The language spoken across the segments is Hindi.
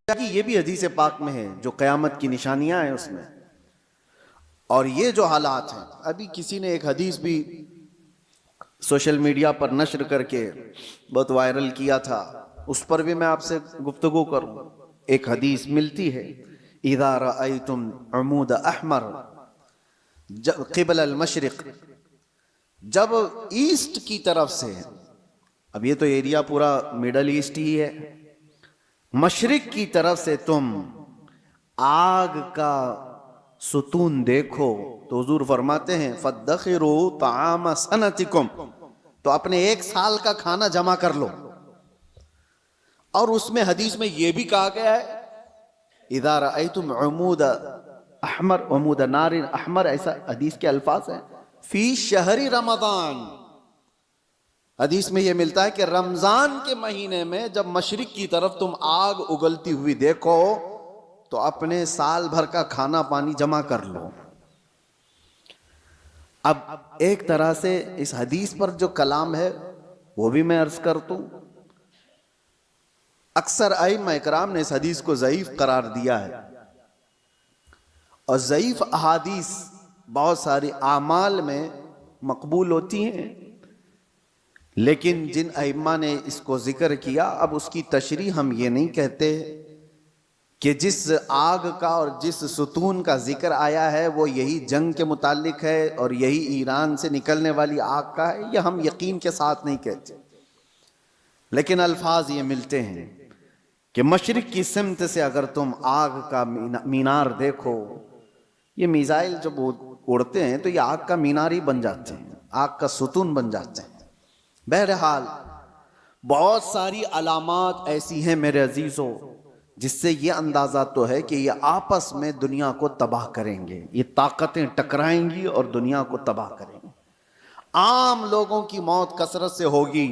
कि ये भी हदीस पाक में है, जो क़यामत की निशानियां हैं उसमें। और ये जो हालात हैं, अभी किसी ने एक हदीस भी सोशल मीडिया पर नश्र करके बहुत वायरल किया था, उस पर भी मैं आपसे गुफ्तगू करूं। एक हदीस मिलती है, इज़ा रअयतुम अमूद अहमर क़िबल अल मशरिक़, जब ईस्ट की तरफ से, अब ये तो एरिया पूरा मिडल ईस्ट ही है, मशरिक की तरफ से तुम आग का सुतून देखो तो हुजूर फरमाते हैं फद्दखिरू ताम सनतिकुम, तो अपने एक साल का खाना जमा कर लो। और उसमें हदीस में यह भी कहा गया है, इज़ा रअयतुम उमूद अहमर उमूद नारिन अहमर, ऐसा हदीस के अल्फाज हैं, फी शहरी रमजान। हदीस में यह मिलता है कि रमजान के महीने में जब मशरिक की तरफ तुम आग उगलती हुई देखो तो अपने साल भर का खाना पानी जमा कर लो। अब एक तरह से इस हदीस पर जो कलाम है वो भी मैं अर्ज कर दूं। अक्सर आइम्मा इकराम ने इस हदीस को ज़ईफ करार दिया है, और ज़ईफ अहादीस बहुत सारी आमाल में मकबूल होती हैं, लेकिन जिन अइम्मा ने इसको जिक्र किया, अब उसकी तशरीह हम ये नहीं कहते कि जिस आग का और जिस सुतून का जिक्र आया है वो यही जंग के मुतालिक है और यही ईरान से निकलने वाली आग का है, यह हम यकीन के साथ नहीं कहते। लेकिन अल्फाज ये मिलते हैं कि मशरिक की सिमत से अगर तुम आग का मीनार देखो, ये मिसाइल जब उड़ते हैं तो ये आग का मीनार ही बन जाते हैं, आग का सुतून बन जाते हैं। बहरहाल बहुत सारी अलामात ऐसी हैं मेरे अजीजों, जिससे ये अंदाजा तो है कि ये आपस में दुनिया को तबाह करेंगे, ये ताकतें टकराएंगी और दुनिया को तबाह करेंगे। आम लोगों की मौत कसरत से होगी,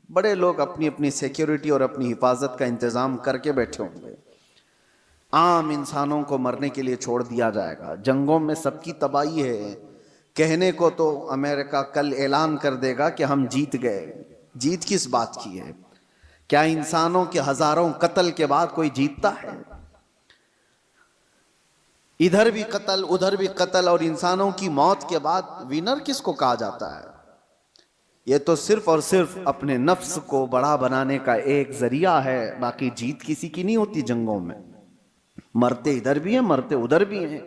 बड़े लोग अपनी अपनी सिक्योरिटी और अपनी हिफाजत का इंतजाम करके बैठे होंगे। आम इंसानों को मरने के लिए छोड़ दिया जाएगा। जंगों में सबकी तबाही है, कहने को तो अमेरिका कल ऐलान कर देगा कि हम जीत गए। जीत किस बात की है? क्या इंसानों के हजारों कत्ल के बाद कोई जीतता है? इधर भी कत्ल उधर भी कत्ल, और इंसानों की मौत के बाद विनर किसको कहा जाता है? यह तो सिर्फ और सिर्फ अपने नफ्स को बड़ा बनाने का एक जरिया है, बाकी जीत किसी की नहीं होती। जंगों में मरते इधर भी हैं, मरते उधर भी हैं।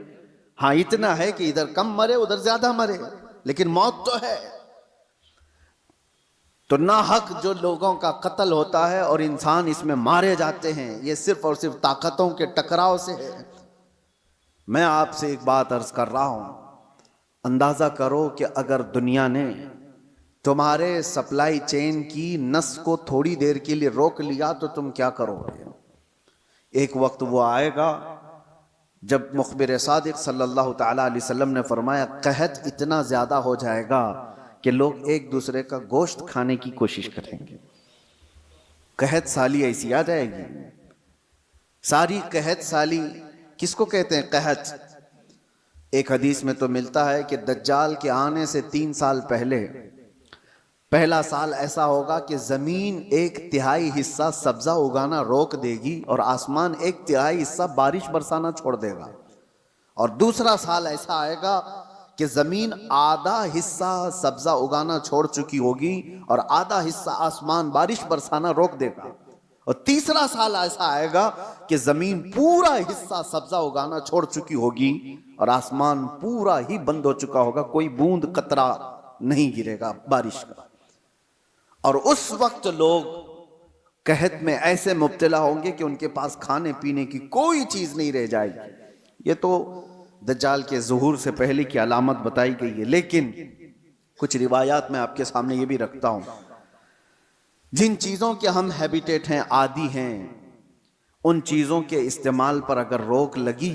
हाँ, इतना है कि इधर कम मरे उधर ज्यादा मरे, लेकिन मौत तो है। तो ना हक जो लोगों का कत्ल होता है और इंसान इसमें मारे जाते हैं, ये सिर्फ और सिर्फ ताकतों के टकराव से है। मैं आपसे एक बात अर्ज कर रहा हूं, अंदाजा करो कि अगर दुनिया ने तुम्हारे सप्लाई चेन की नस को थोड़ी देर के लिए रोक लिया तो तुम क्या करोगे? एक वक्त वो आएगा जब मुखबिर सादिक सल्लल्लाहु ताला अलैहि वसल्लम ने फरमाया, कहत इतना ज्यादा हो जाएगा कि लोग एक दूसरे का गोश्त खाने की कोशिश करेंगे। कहत साली ऐसी आ जाएगी। सारी कहत साली किसको कहते हैं? कहत। एक हदीस में तो मिलता है कि दज्जाल के आने से 3 साल पहले पहला साल ऐसा होगा कि जमीन 1/3 हिस्सा सब्जा उगाना रोक देगी और आसमान 1/3 हिस्सा बारिश बरसाना छोड़ देगा। और दूसरा साल ऐसा आएगा कि जमीन आधा हिस्सा सब्जा उगाना छोड़ चुकी होगी और आधा हिस्सा आसमान बारिश बरसाना रोक देगा। और तीसरा साल ऐसा आएगा कि जमीन पूरा हिस्सा सब्जा उगाना छोड़ चुकी होगी और आसमान पूरा ही बंद हो चुका होगा, कोई बूंद कतरा नहीं गिरेगा बारिश का। और उस वक्त लोग कहत में ऐसे मुब्तला होंगे कि उनके पास खाने पीने की कोई चीज नहीं रह जाएगी। ये तो दज्जाल के ज़ुहूर से पहले की अलामत बताई गई है। लेकिन कुछ रिवायात में आपके सामने ये भी रखता हूं, जिन चीजों के हम हैबिटेट हैं, आदी हैं, उन चीजों के इस्तेमाल पर अगर रोक लगी